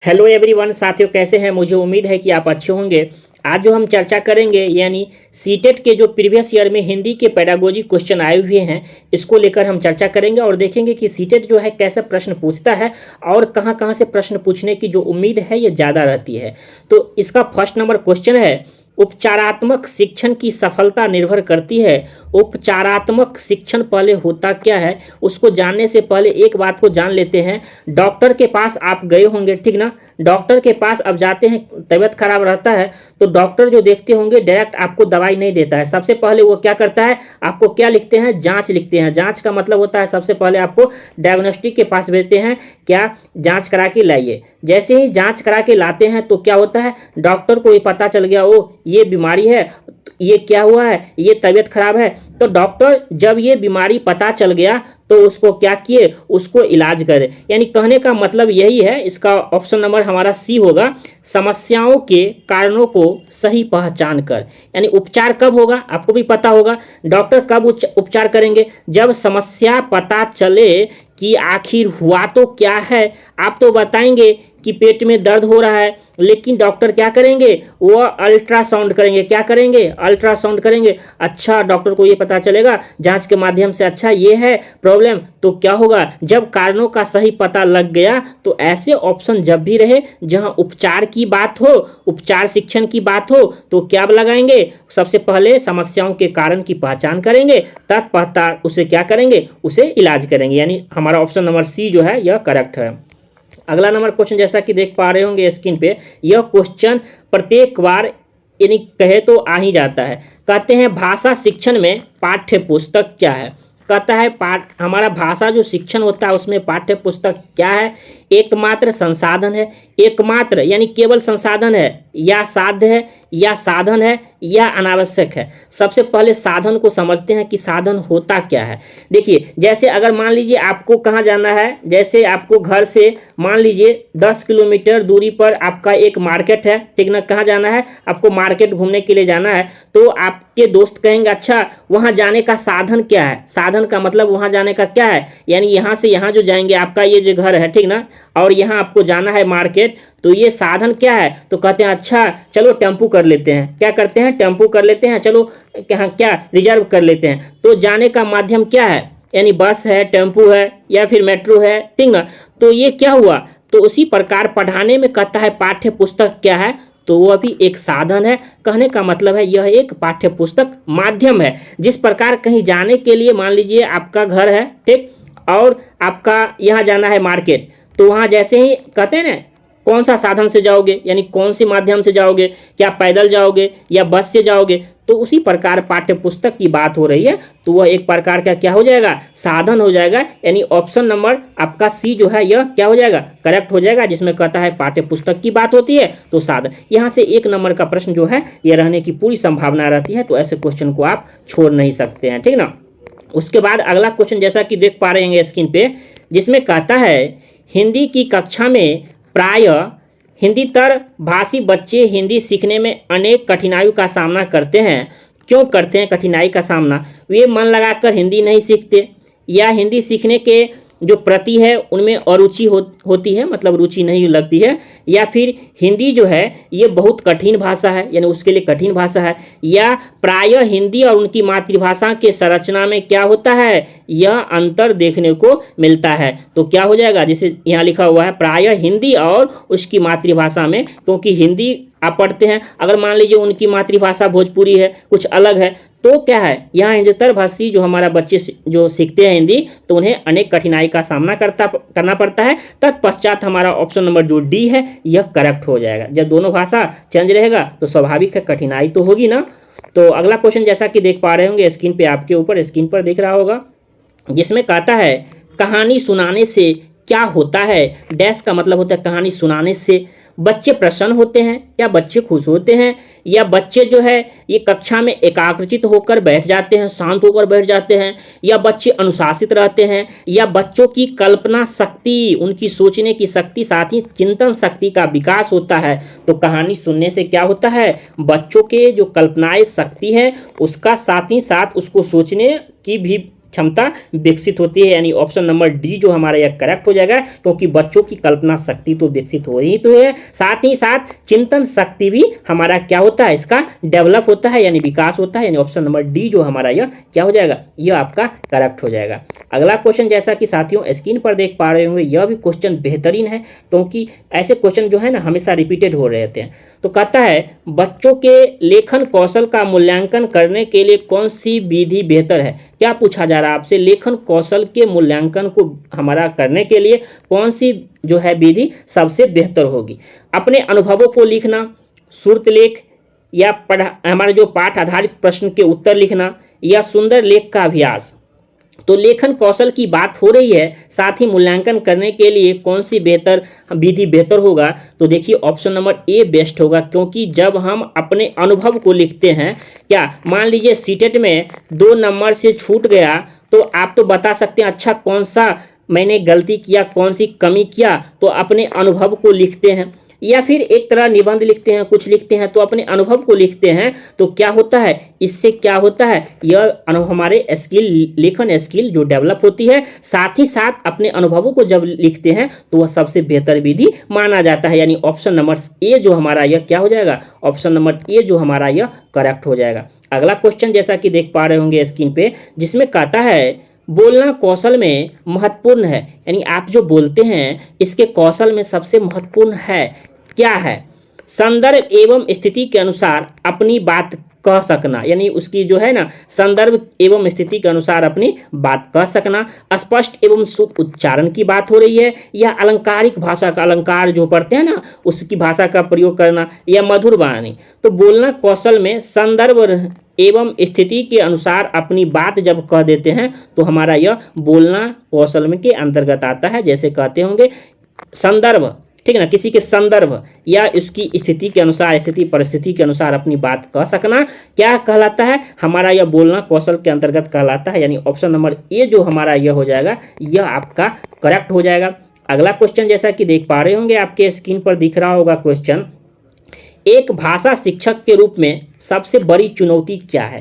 Hello everyone साथियों, कैसे हैं? मुझे उम्मीद है कि आप अच्छे होंगे। आज जो हम चर्चा करेंगे यानी सीटेट के जो प्रीवियस ईयर में हिंदी के पेडागोजी क्वेश्चन आए हुए हैं, इसको लेकर हम चर्चा करेंगे और देखेंगे कि सीटेट जो है कैसे प्रश्न पूछता है और कहां कहां से प्रश्न पूछने की जो उम्मीद है ये ज़्यादा रहती है। तो इसका फर्स्ट नंबर क्वेश्चन है, उपचारात्मक शिक्षण की सफलता निर्भर करती है। उपचारात्मक शिक्षण पहले होता क्या है उसको जानने से पहले एक बात को जान लेते हैं। डॉक्टर के पास आप गए होंगे, ठीक ना? डॉक्टर के पास अब जाते हैं, तबीयत खराब रहता है तो डॉक्टर जो देखते होंगे डायरेक्ट आपको दवाई नहीं देता है। सबसे पहले वो क्या करता है, आपको क्या लिखते हैं? जांच लिखते हैं। जांच का मतलब होता है सबसे पहले आपको डायग्नोस्टिक के पास भेजते हैं, क्या जांच करा के लाइए। जैसे ही जांच करा के लाते हैं तो क्या होता है, डॉक्टर को ये पता चल गया ओ ये बीमारी है, ये क्या हुआ है, ये तबीयत खराब है। तो डॉक्टर जब ये बीमारी पता चल गया तो उसको क्या किए, उसको इलाज करे। यानी कहने का मतलब यही है। इसका ऑप्शन नंबर हमारा सी होगा, समस्याओं के कारणों को सही पहचान कर। यानी उपचार कब होगा आपको भी पता होगा। डॉक्टर कब उपचार करेंगे, जब समस्या पता चले कि आखिर हुआ तो क्या है। आप तो बताएंगे कि पेट में दर्द हो रहा है, लेकिन डॉक्टर क्या करेंगे, वो अल्ट्रासाउंड करेंगे। क्या करेंगे? अल्ट्रासाउंड करेंगे। अच्छा, डॉक्टर को ये पता चलेगा जांच के माध्यम से, अच्छा ये है प्रॉब्लम। तो क्या होगा, जब कारणों का सही पता लग गया तो ऐसे ऑप्शन जब भी रहे जहां उपचार की बात हो, उपचार शिक्षण की बात हो, तो क्या लगाएंगे, सबसे पहले समस्याओं के कारण की पहचान करेंगे, तत्पश्चात उसे क्या करेंगे, उसे इलाज करेंगे। यानी हमारा ऑप्शन नंबर सी जो है यह करेक्ट है। अगला नंबर क्वेश्चन जैसा कि देख पा रहे होंगे स्क्रीन पे, यह क्वेश्चन प्रत्येक बार यानी कहे तो आ ही जाता है। कहते हैं भाषा शिक्षण में पाठ्य पुस्तक क्या है। कहता है हमारा भाषा जो शिक्षण होता है उसमें पाठ्य पुस्तक क्या है? एकमात्र संसाधन है। एकमात्र यानी केवल संसाधन है, या साध्य है, या साधन है, या अनावश्यक है। सबसे पहले साधन को समझते हैं कि साधन होता क्या है। देखिए, जैसे अगर मान लीजिए आपको कहाँ जाना है, जैसे आपको घर से मान लीजिए 10 किलोमीटर दूरी पर आपका एक मार्केट है, ठीक ना? कहाँ जाना है, आपको मार्केट घूमने के लिए जाना है। तो आपके दोस्त कहेंगे अच्छा वहाँ जाने का साधन क्या है। साधन का मतलब वहाँ जाने का क्या है, यानी यहाँ से यहाँ जो जाएंगे, आपका ये जो घर है, ठीक ना, और यहाँ आपको जाना है मार्केट, तो ये साधन क्या है। तो कहते हैं अच्छा चलो टेम्पू कर लेते हैं। क्या करते हैं, टेम्पू कर लेते हैं, चलो क्या रिजर्व कर लेते हैं। तो जाने का माध्यम क्या है, यानी बस है, टेम्पू है, या फिर मेट्रो है, ठीक ना। तो ये क्या हुआ, तो उसी प्रकार पढ़ाने में कहता है पाठ्य पुस्तक क्या है, तो वह भी एक साधन है। कहने का मतलब है यह एक पाठ्य पुस्तक माध्यम है। जिस प्रकार कहीं जाने के लिए मान लीजिए आपका घर है, ठीक, और आपका यहाँ जाना है मार्केट, तो वहाँ जैसे ही कहते हैं ना कौन सा साधन से जाओगे, यानी कौन सी माध्यम से जाओगे, क्या पैदल जाओगे या बस से जाओगे, तो उसी प्रकार पाठ्य पुस्तक की बात हो रही है। तो वह एक प्रकार का क्या हो जाएगा, साधन हो जाएगा। यानी ऑप्शन नंबर आपका सी जो है यह क्या हो जाएगा, करेक्ट हो जाएगा। जिसमें कहता है पाठ्य पुस्तक की बात होती है तो साधन। यहाँ से एक नंबर का प्रश्न जो है यह रहने की पूरी संभावना रहती है, तो ऐसे क्वेश्चन को आप छोड़ नहीं सकते हैं, ठीक ना। उसके बाद अगला क्वेश्चन जैसा कि देख पा रहे हैं स्क्रीन पे, जिसमें कहता है हिंदी की कक्षा में प्रायः हिंदीतर भाषी बच्चे हिंदी सीखने में अनेक कठिनाइयों का सामना करते हैं। क्यों करते हैं कठिनाई का सामना? वे मन लगाकर हिंदी नहीं सीखते, या हिंदी सीखने के जो प्रति है उनमें अरुचि होती है, मतलब रुचि नहीं लगती है, या फिर हिंदी जो है ये बहुत कठिन भाषा है, यानी उसके लिए कठिन भाषा है, या प्रायः हिंदी और उनकी मातृभाषा के संरचना में क्या होता है, यह अंतर देखने को मिलता है। तो क्या हो जाएगा, जैसे यहाँ लिखा हुआ है प्रायः हिंदी और उसकी मातृभाषा में, क्योंकि हिंदी आप पढ़ते हैं, अगर मान लीजिए उनकी मातृभाषा भोजपुरी है, कुछ अलग है, तो क्या है यहाँ हिंदीतर भाषी जो हमारा बच्चे जो सीखते हैं हिंदी, तो उन्हें अनेक कठिनाई का सामना करना पड़ता है। तत्पश्चात हमारा ऑप्शन नंबर जो डी है यह करेक्ट हो जाएगा। जब दोनों भाषा चेंज रहेगा तो स्वाभाविक है कठिनाई तो होगी ना। तो अगला क्वेश्चन जैसा कि देख पा रहे होंगे स्क्रीन पे, आपके ऊपर स्क्रीन पर दिख रहा होगा, जिसमें कहता है कहानी सुनाने से क्या होता है। डैश का मतलब होता है कहानी सुनाने से बच्चे प्रसन्न होते हैं, या बच्चे खुश होते हैं, या बच्चे जो है ये कक्षा में एकाग्रचित होकर बैठ जाते हैं, शांत होकर बैठ जाते हैं, या बच्चे अनुशासित रहते हैं, या बच्चों की कल्पना शक्ति, उनकी सोचने की शक्ति, साथ ही चिंतन शक्ति का विकास होता है। तो कहानी सुनने से क्या होता है, बच्चों के जो कल्पनाएं शक्ति है उसका साथ ही साथ उसको सोचने की भी क्षमता विकसित होती है, यानी ऑप्शन नंबर डी जो हमारा यह करेक्ट हो जाएगा, क्योंकि बच्चों की कल्पना शक्ति तो विकसित हो ही तो है, साथ ही साथ चिंतन शक्ति भी हमारा क्या होता है, इसका डेवलप होता है यानी विकास होता है, यानी ऑप्शन नंबर डी जो हमारा यह क्या हो जाएगा, यह आपका करेक्ट हो जाएगा। अगला क्वेश्चन जैसा कि साथियों स्क्रीन पर देख पा रहे होंगे, यह भी क्वेश्चन बेहतरीन है, क्योंकि ऐसे क्वेश्चन जो है ना हमेशा रिपीटेड हो रहे थे। तो कहता है बच्चों के लेखन कौशल का मूल्यांकन करने के लिए कौन सी विधि बेहतर है। क्या पूछा जा रहा है आपसे, लेखन कौशल के मूल्यांकन को हमारा करने के लिए कौन सी जो है विधि सबसे बेहतर होगी। अपने अनुभवों को लिखना, श्रुत लेख, या हमारे जो पाठ आधारित प्रश्न के उत्तर लिखना, या सुंदर लेख का अभ्यास। तो लेखन कौशल की बात हो रही है, साथ ही मूल्यांकन करने के लिए कौन सी बेहतर विधि बेहतर होगा। तो देखिए ऑप्शन नंबर ए बेस्ट होगा, क्योंकि जब हम अपने अनुभव को लिखते हैं, क्या मान लीजिए सीटेट में 2 नंबर से छूट गया, तो आप तो बता सकते हैं अच्छा कौन सा मैंने गलती किया, कौन सी कमी किया, तो अपने अनुभव को लिखते हैं, या फिर एक तरह निबंध लिखते हैं, कुछ लिखते हैं तो अपने अनुभव को लिखते हैं। तो क्या होता है, इससे क्या होता है, यह हमारे स्किल, लेखन स्किल जो डेवलप होती है, साथ ही साथ अपने अनुभवों को जब लिखते हैं तो वह सबसे बेहतर विधि माना जाता है, यानी ऑप्शन नंबर ए जो हमारा यह क्या हो जाएगा, ऑप्शन नंबर ए जो हमारा यह करेक्ट हो जाएगा। अगला क्वेश्चन जैसा कि देख पा रहे होंगे स्क्रीन पे, जिसमें कहता है बोलना कौशल में महत्वपूर्ण है, यानी आप जो बोलते हैं इसके कौशल में सबसे महत्वपूर्ण है क्या है। संदर्भ एवं स्थिति के अनुसार अपनी बात कह सकना, यानी उसकी जो है ना संदर्भ एवं स्थिति के अनुसार अपनी बात कह सकना। स्पष्ट एवं शुद्ध उच्चारण की बात हो रही है, या अलंकारिक भाषा का, अलंकार जो पढ़ते हैं ना उसकी भाषा का प्रयोग करना, या मधुर वाणी। तो बोलना कौशल में संदर्भ एवं स्थिति के अनुसार अपनी बात जब कह देते हैं तो हमारा यह बोलना कौशल में के अंतर्गत आता है। जैसे कहते होंगे संदर्भ, ठीक है ना, किसी के संदर्भ या उसकी स्थिति के अनुसार, स्थिति परिस्थिति के अनुसार अपनी बात कह सकना क्या कहलाता है, हमारा यह बोलना कौशल के अंतर्गत कहलाता है, यानी ऑप्शन नंबर ए जो हमारा यह हो जाएगा, यह आपका करेक्ट हो जाएगा। अगला क्वेश्चन जैसा कि देख पा रहे होंगे आपके स्क्रीन पर दिख रहा होगा क्वेश्चन, एक भाषा शिक्षक के रूप में सबसे बड़ी चुनौती क्या है।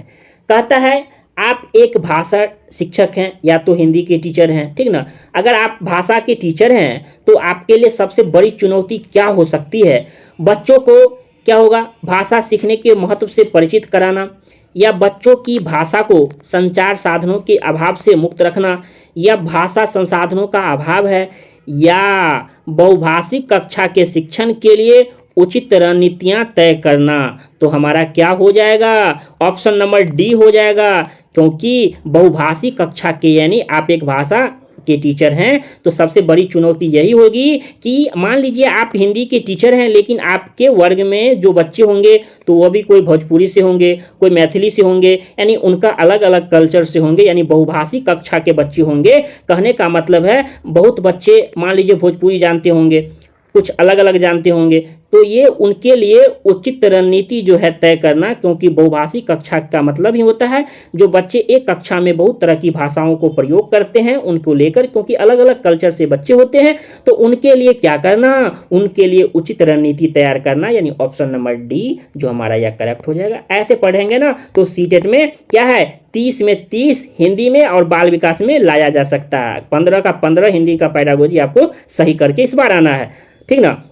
कहता है आप एक भाषा शिक्षक हैं या तो हिंदी के टीचर हैं, ठीक ना, अगर आप भाषा के टीचर हैं तो आपके लिए सबसे बड़ी चुनौती क्या हो सकती है। बच्चों को क्या होगा, भाषा सीखने के महत्व से परिचित कराना, या बच्चों की भाषा को संचार साधनों के अभाव से मुक्त रखना, या भाषा संसाधनों का अभाव है, या बहुभाषिक कक्षा के शिक्षण के लिए उचित रणनीतियां तय करना। तो हमारा क्या हो जाएगा, ऑप्शन नंबर डी हो जाएगा, क्योंकि बहुभाषी कक्षा के यानी आप एक भाषा के टीचर हैं तो सबसे बड़ी चुनौती यही होगी कि मान लीजिए आप हिंदी के टीचर हैं, लेकिन आपके वर्ग में जो बच्चे होंगे तो वह भी कोई भोजपुरी से होंगे, कोई मैथिली से होंगे, यानी उनका अलग अलग कल्चर से होंगे, यानी बहुभाषी कक्षा के बच्चे होंगे। कहने का मतलब है बहुत बच्चे मान लीजिए भोजपुरी जानते होंगे, कुछ अलग अलग जानते होंगे, तो ये उनके लिए उचित रणनीति जो है तय करना, क्योंकि बहुभाषी कक्षा का मतलब ही होता है जो बच्चे एक कक्षा में बहुत तरह की भाषाओं को प्रयोग करते हैं उनको लेकर, क्योंकि अलग अलग कल्चर से बच्चे होते हैं, तो उनके लिए क्या करना, उनके लिए उचित रणनीति तैयार करना, यानी ऑप्शन नंबर डी जो हमारा यह करेक्ट हो जाएगा। ऐसे पढ़ेंगे ना तो सीटेट में क्या है 30 में 30 हिंदी में और बाल विकास में लाया जा सकता है, 15 का 15 हिंदी का पेडागोजी आपको सही करके इस बार आना है, ठीक ना।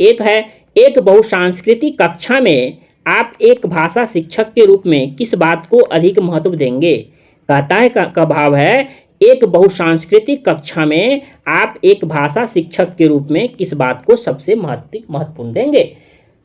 एक है एक बहुसांस्कृतिक कक्षा में आप एक भाषा शिक्षक के रूप में किस बात को अधिक महत्व देंगे। कहता है का भाव है एक बहुसांस्कृतिक कक्षा में आप एक भाषा शिक्षक के रूप में किस बात को सबसे महत्वपूर्ण देंगे।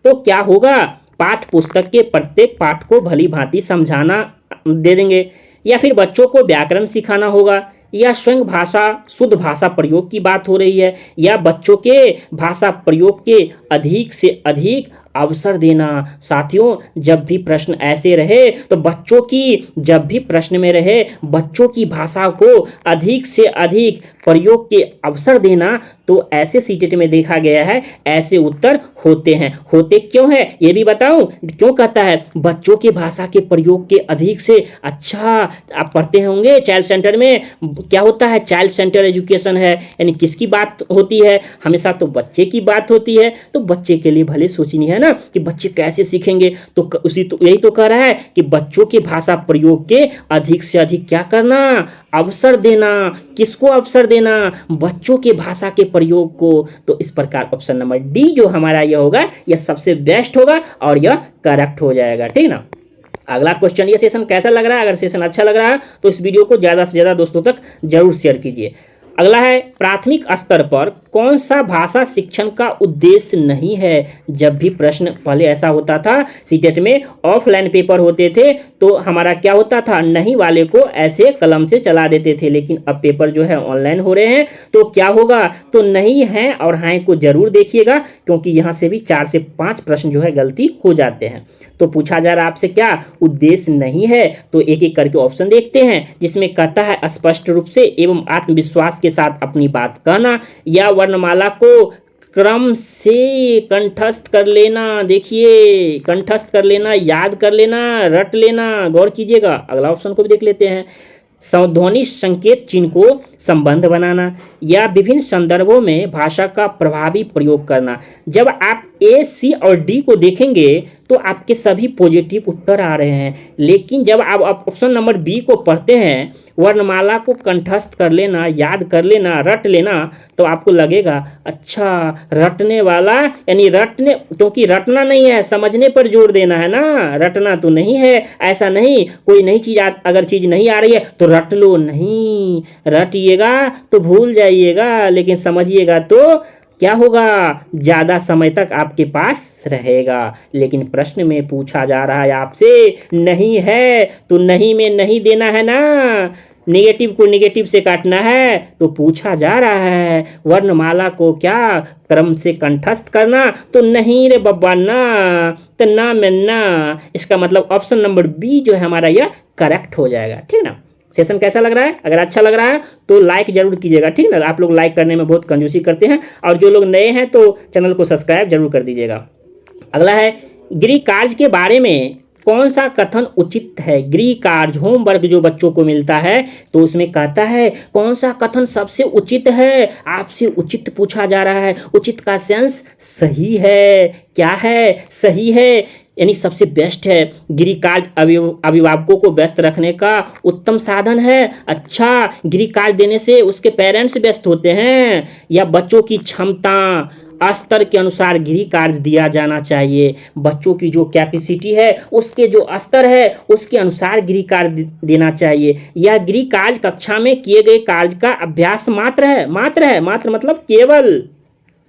तो क्या होगा, पाठ पुस्तक के प्रत्येक पाठ को भली भांति समझाना दे देंगे, या फिर बच्चों को व्याकरण सिखाना होगा, या स्वयं भाषा शुद्ध भाषा प्रयोग की बात हो रही है, या बच्चों के भाषा प्रयोग के अधिक से अधिक अवसर देना। साथियों जब भी प्रश्न ऐसे रहे तो बच्चों की जब भी प्रश्न में रहे बच्चों की भाषा को अधिक से अधिक प्रयोग के अवसर देना, तो ऐसे सीटेट में देखा गया है ऐसे उत्तर होते हैं। होते क्यों है ये भी बताऊं, क्यों कहता है बच्चों की भाषा के प्रयोग के अधिक से अच्छा। आप पढ़ते होंगे चाइल्ड सेंटर में क्या होता है, चाइल्ड सेंटर एजुकेशन है, यानी किसकी बात होती है, हमेशा तो बच्चे की बात होती है। तो बच्चे के लिए भले सोचनी है ना कि बच्चे कैसे सीखेंगे, तो यही तो कह रहा है कि बच्चों के भाषा प्रयोग के अधिक से अधिक क्या करना, अवसर देना। किसको अवसर देना, बच्चों के भाषा के प्रयोग को। तो इस प्रकार ऑप्शन नंबर डी जो हमारा यह होगा यह सबसे बेस्ट होगा और यह करेक्ट हो जाएगा, ठीक ना। अगला क्वेश्चन, ये सेशन कैसा लग रहा है? अगर सेशन अच्छा लग रहा है तो इस वीडियो को ज़्यादा से ज़्यादा दोस्तों तक जरूर शेयर कीजिए। अगला है, प्राथमिक स्तर पर कौन सा भाषा शिक्षण का उद्देश्य नहीं है? जब भी प्रश्न पहले ऐसा होता था, सीटेट में ऑफलाइन पेपर होते थे तो हमारा क्या होता था, नहीं वाले को ऐसे कलम से चला देते थे, लेकिन अब पेपर जो है ऑनलाइन हो रहे हैं तो क्या होगा, तो नहीं है और हाँ को जरूर देखिएगा, क्योंकि यहाँ से भी 4 से 5 प्रश्न जो है गलती हो जाते हैं। तो पूछा जा रहा है आपसे क्या उद्देश्य नहीं है, तो एक एक करके ऑप्शन देखते हैं, जिसमें कहता है स्पष्ट रूप से एवं आत्मविश्वास के साथ अपनी बात कहना, या वर्णमाला को क्रम से कंठस्थ कर लेना। देखिए, कंठस्थ कर लेना, याद कर लेना, रट लेना, गौर कीजिएगा। अगला ऑप्शन को भी देख लेते हैं, ध्वनि संकेत चिन्ह को संबंध बनाना, या विभिन्न संदर्भों में भाषा का प्रभावी प्रयोग करना। जब आप ए, सी और डी को देखेंगे तो आपके सभी पॉजिटिव उत्तर आ रहे हैं, लेकिन जब आप ऑप्शन नंबर बी को पढ़ते हैं, वर्णमाला को कंठस्थ कर लेना, याद कर लेना, रट लेना, तो आपको लगेगा अच्छा रटने वाला, यानी रटने, क्योंकि रटना नहीं है, समझने पर जोर देना है ना, रटना तो नहीं है। ऐसा नहीं कोई नई चीज़ अगर चीज़ नहीं आ रही है तो रट लो, नहीं, रटिएगा तो भूल जाइएगा, लेकिन समझिएगा तो क्या होगा, ज़्यादा समय तक आपके पास रहेगा। लेकिन प्रश्न में पूछा जा रहा है आपसे नहीं है, तो नहीं में नहीं देना है ना, नेगेटिव को नेगेटिव से काटना है। तो पूछा जा रहा है वर्णमाला को क्या क्रम से कंठस्थ करना, तो नहीं रे बब्बा ना, तो ना में ना। इसका मतलब ऑप्शन नंबर बी जो है हमारा यह करेक्ट हो जाएगा, ठीक ना। सेशन कैसा लग रहा है? अगर अच्छा लग रहा है तो लाइक जरूर कीजिएगा, ठीक ना। आप लोग लाइक करने में बहुत कंजूसी करते हैं, और जो लोग नए हैं तो चैनल को सब्सक्राइब जरूर कर दीजिएगा। अगला है, गृह कार्य के बारे में कौन सा कथन उचित है? गृह कार्य होमवर्क जो बच्चों को मिलता है तो उसमें कहता है कौन सा कथन सबसे उचित है? आपसे उचित पूछा जा रहा है, उचित का सेंस सही है, क्या है, सही है, यानी सबसे बेस्ट है। गृह कार्य अभिभावकों को व्यस्त रखने का उत्तम साधन है। अच्छा, गृह कार्य देने से उसके पेरेंट्स व्यस्त होते हैं, या बच्चों की क्षमता स्तर के अनुसार गृह कार्य दिया जाना चाहिए। बच्चों की जो कैपेसिटी है, उसके जो स्तर है, उसके अनुसार गृह कार्य देना चाहिए। यह गृह कार्य कक्षा में किए गए कार्य का अभ्यास मात्र है, मात्र मतलब केवल,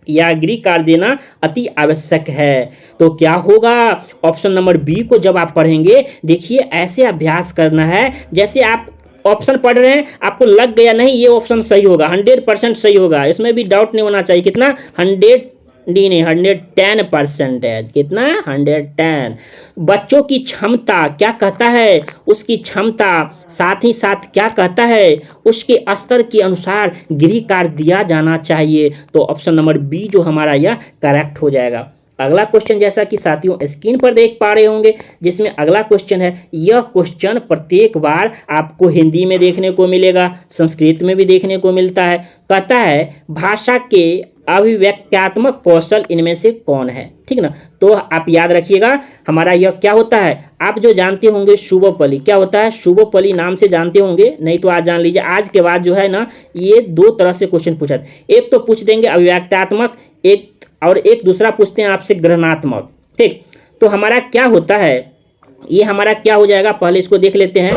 या गृह कार्य देना अति आवश्यक है। तो क्या होगा, ऑप्शन नंबर बी को जब आप पढ़ेंगे, देखिए ऐसे अभ्यास करना है जैसे आप ऑप्शन पढ़ रहे हैं, आपको लग गया नहीं ये ऑप्शन सही होगा, 100% सही होगा, इसमें भी डाउट नहीं होना चाहिए। कितना 110% है, कितना 110। बच्चों की क्षमता क्या कहता है, उसकी क्षमता, साथ ही साथ क्या कहता है, उसके स्तर के अनुसार गृह कार्य दिया जाना चाहिए। तो ऑप्शन नंबर बी जो हमारा यह करेक्ट हो जाएगा। अगला क्वेश्चन जैसा कि साथियों स्क्रीन पर देख पा रहे होंगे, जिसमें अगला क्वेश्चन है, यह क्वेश्चन प्रत्येक बार आपको हिंदी में देखने को मिलेगा, संस्कृत में भी देखने को मिलता है। कहता है भाषा के अभिव्यक्त्यात्मक कौशल इनमें से कौन है, ठीक ना। तो आप याद रखिएगा, हमारा यह क्या होता है, आप जो जानते होंगे शुभोपली, क्या होता है, शुभोपली नाम से जानते होंगे, नहीं तो आज जान लीजिए। आज के बाद जो है ना, ये 2 तरह से क्वेश्चन पूछा, एक तो पूछ देंगे अभिव्यक्त्यात्मक, एक दूसरा पूछते हैं आपसे ग्रहणात्मक, ठीक। तो हमारा क्या होता है, ये हमारा क्या हो जाएगा, पहले इसको देख लेते हैं।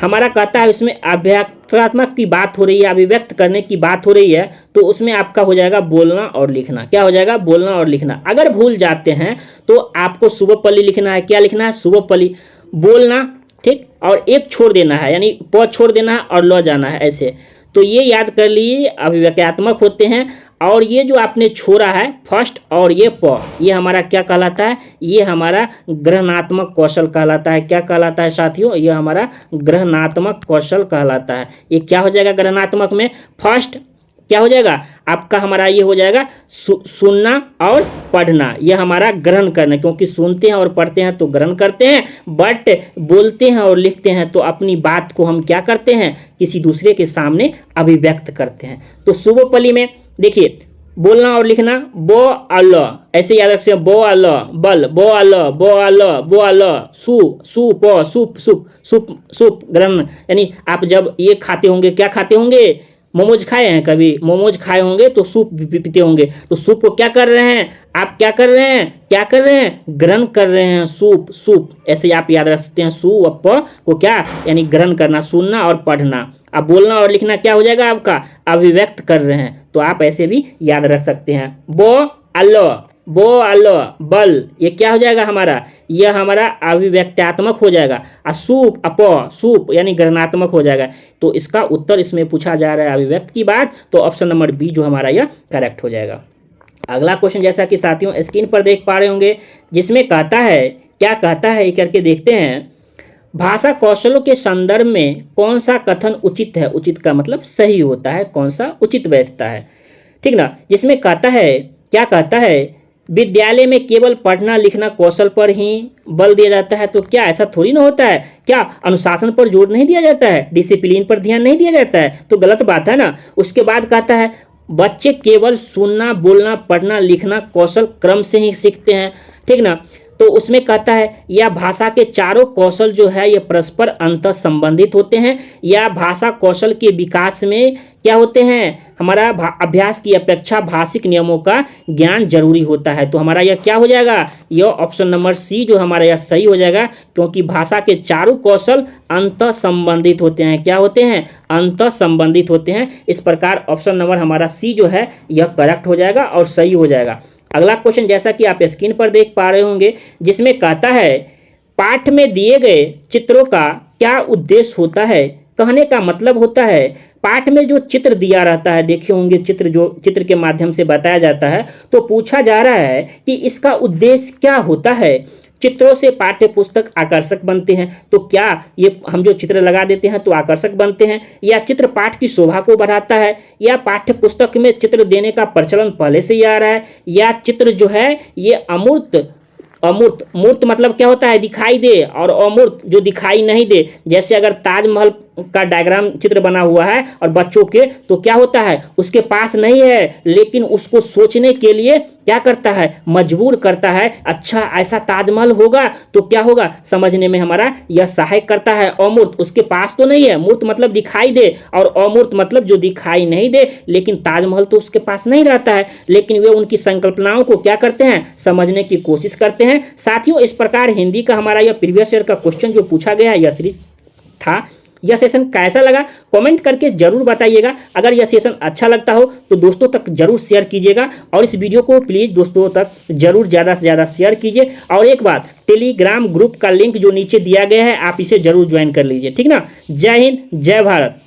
हमारा कहता है इसमें अभिव्यक्त्यात्मक की बात हो रही है, अभिव्यक्त करने की बात हो रही है, तो उसमें आपका हो जाएगा बोलना और लिखना। क्या हो जाएगा, बोलना और लिखना। अगर भूल जाते हैं तो आपको शुभोपली लिखना है, क्या लिखना है, शुभोपली, बोलना, ठीक, और एक छोड़ देना है, यानी प छोड़ देना है और ल जाना है, ऐसे। तो ये याद कर लीजिए, अभिव्यक्त्यात्मक होते हैं। और ये जो आपने छोड़ा है फर्स्ट और ये प, ये हमारा क्या कहलाता है, ये हमारा ग्रहणात्मक कौशल कहलाता है। क्या कहलाता है साथियों, ये हमारा ग्रहणात्मक कौशल कहलाता है। ये क्या हो जाएगा ग्रहणात्मक में, फर्स्ट क्या हो जाएगा आपका, हमारा ये हो जाएगा सुनना और पढ़ना, यह हमारा ग्रहण करना, क्योंकि सुनते हैं और पढ़ते हैं तो ग्रहण करते हैं, बट बोलते हैं और लिखते हैं तो अपनी बात को हम क्या करते हैं, किसी दूसरे के सामने अभिव्यक्त करते हैं। तो शुभोपली में देखिए, बोलना और लिखना, बो अल, ऐसे याद रखते हैं, बो अल बल, बो अल बो अल बो अल, सु soup soup soup soup soup ग्रहण, यानी आप जब ये खाते होंगे, क्या खाते होंगे, मोमोज खाए हैं कभी, मोमोज खाए होंगे तो सूप पीते होंगे, तो सूप को क्या कर रहे हैं आप, क्या कर रहे हैं, क्या कर रहे हैं, ग्रहण कर रहे हैं, सूप सूप, ऐसे आप याद रख सकते हैं। सु व प को क्या, यानी ग्रहण करना, सुनना और पढ़ना। अब बोलना और लिखना क्या हो जाएगा आपका, अभिव्यक्त कर रहे हैं, तो आप ऐसे भी याद रख सकते हैं। बो अलो बल, ये क्या हो जाएगा हमारा, यह हमारा अभिव्यक्त्यात्मक हो जाएगा। सूप सूप यानी ग्रहणात्मक हो जाएगा। तो इसका उत्तर इसमें पूछा जा रहा है अभिव्यक्त की बात, तो ऑप्शन नंबर बी जो हमारा यह करेक्ट हो जाएगा। अगला क्वेश्चन जैसा कि साथियों स्क्रीन पर देख पा रहे होंगे, जिसमें कहता है, क्या कहता है ये करके देखते हैं, भाषा कौशलों के संदर्भ में कौन सा कथन उचित है, उचित का मतलब सही होता है, कौन सा उचित बैठता है, ठीक ना। जिसमें कहता है, क्या कहता है, विद्यालय में केवल पढ़ना लिखना कौशल पर ही बल दिया जाता है, तो क्या ऐसा थोड़ी ना होता है, क्या अनुशासन पर जोर नहीं दिया जाता है, डिसिप्लिन पर ध्यान नहीं दिया जाता है, तो गलत बात है ना। उसके बाद कहता है बच्चे केवल सुनना बोलना पढ़ना लिखना कौशल क्रम से ही सीखते हैं, ठीक ना। तो उसमें कहता है यह भाषा के चारों कौशल जो है ये परस्पर अंतर संबंधित होते हैं, या भाषा कौशल के विकास में क्या होते हैं, हमारा अभ्यास की अपेक्षा भाषिक नियमों का ज्ञान जरूरी होता है। तो हमारा यह क्या हो जाएगा, यह ऑप्शन नंबर सी जो हमारा यह सही हो जाएगा, क्योंकि भाषा के चारों कौशल अंतर संबंधित होते हैं, क्या होते हैं, अंतर संबंधित होते हैं। इस प्रकार ऑप्शन नंबर हमारा सी जो है यह करेक्ट हो जाएगा और सही हो जाएगा। अगला क्वेश्चन जैसा कि आप स्क्रीन पर देख पा रहे होंगे, जिसमें कहता है पाठ में दिए गए चित्रों का क्या उद्देश्य होता है, कहने का मतलब होता है पाठ में जो चित्र दिया रहता है, देखे होंगे चित्र, जो चित्र के माध्यम से बताया जाता है, तो पूछा जा रहा है कि इसका उद्देश्य क्या होता है। चित्रों से पाठ्य पुस्तक आकर्षक बनते हैं, तो क्या ये हम जो चित्र लगा देते हैं तो आकर्षक बनते हैं, या चित्र पाठ की शोभा को बढ़ाता है, या पाठ्य पुस्तक में चित्र देने का प्रचलन पहले से ही आ रहा है, या चित्र जो है ये अमूर्त, मूर्त मतलब क्या होता है, दिखाई दे, और अमूर्त जो दिखाई नहीं दे। जैसे अगर ताजमहल का डायग्राम चित्र बना हुआ है और बच्चों के, तो क्या होता है उसके पास नहीं है, लेकिन उसको सोचने के लिए क्या करता है, मजबूर करता है, अच्छा ऐसा ताजमहल होगा तो क्या होगा, समझने में हमारा यह सहायक करता है। अमूर्त उसके पास तो नहीं है, मूर्त मतलब दिखाई दे, और अमूर्त मतलब जो दिखाई नहीं दे, लेकिन ताजमहल तो उसके पास नहीं रहता है, लेकिन वे उनकी संकल्पनाओं को क्या करते हैं, समझने की कोशिश करते हैं। साथियों इस प्रकार हिंदी का हमारा यह प्रीवियस ईयर का क्वेश्चन जो पूछा गया यह सीरीज था। यह सेशन कैसा लगा कमेंट करके जरूर बताइएगा। अगर यह सेशन अच्छा लगता हो तो दोस्तों तक जरूर शेयर कीजिएगा, और इस वीडियो को प्लीज़ दोस्तों तक जरूर ज़्यादा से ज़्यादा शेयर कीजिए। और एक बात, टेलीग्राम ग्रुप का लिंक जो नीचे दिया गया है आप इसे जरूर ज्वाइन कर लीजिए, ठीक ना। जय हिंद जय भारत।